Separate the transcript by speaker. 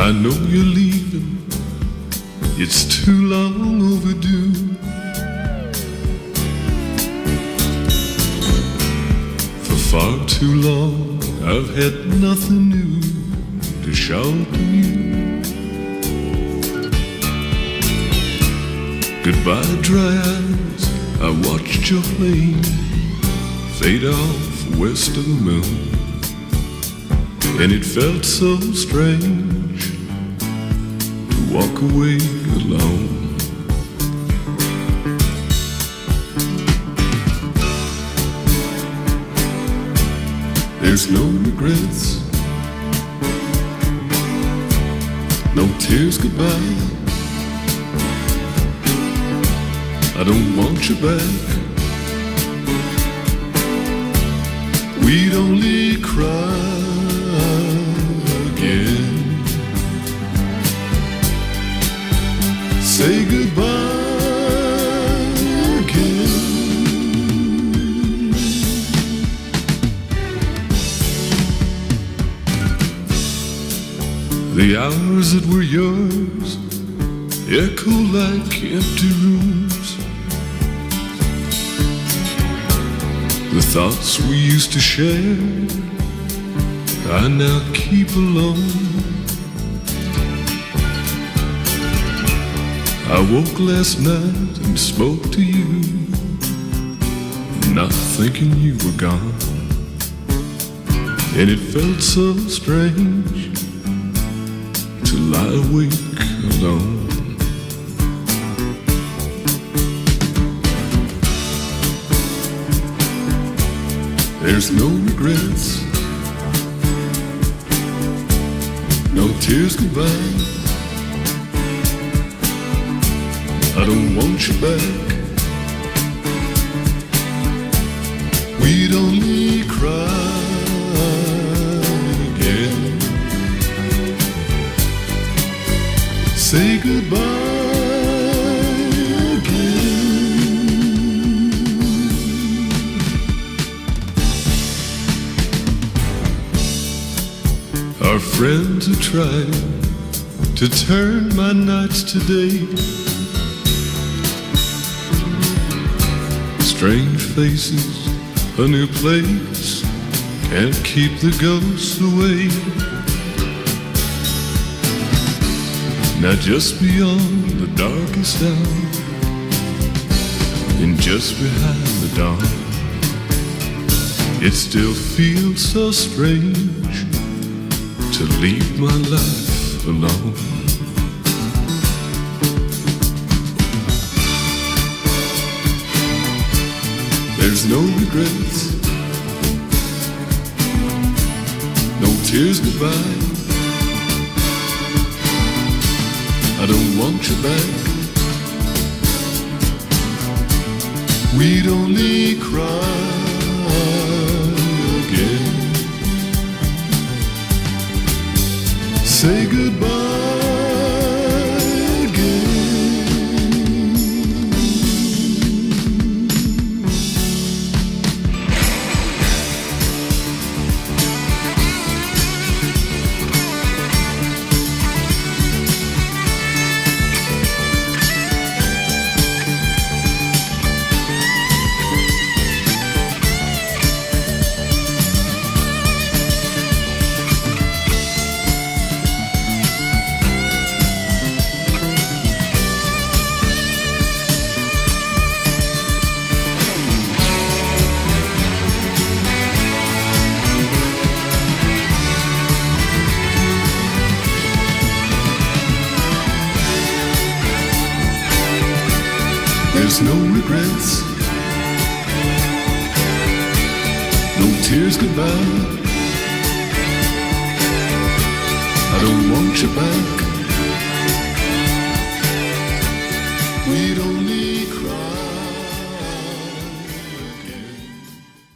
Speaker 1: I know you're leaving, it's too long overdue. For far too long I've had nothing new to show to you. Goodbye, dry eyes, I watched your flame fade off west of the moon, and it felt so strange to walk away alone. There's no regrets, no tears goodbye. I don't want you back. We'd only cry again. Say goodbye again. The hours that were yours echo like empty rooms. The thoughts we used to share I now keep alone. I woke last night and spoke to you, not thinking you were gone, and it felt so strange to lie awake alone. There's no regrets, no tears goodbye. I don't want you back. We'd only cry again. Say goodbye. Our friends who tried to turn my nights to day, strange faces, a new place, can't keep the ghosts away. Now just beyond the darkest hour, and just behind the dawn, it still feels so strange to leave my life alone. There's no regrets, no tears goodbye. I don't want you back. We'd only cry again. Say goodbye again. There's no regrets, no tears goodbye. I don't want you back. We'd only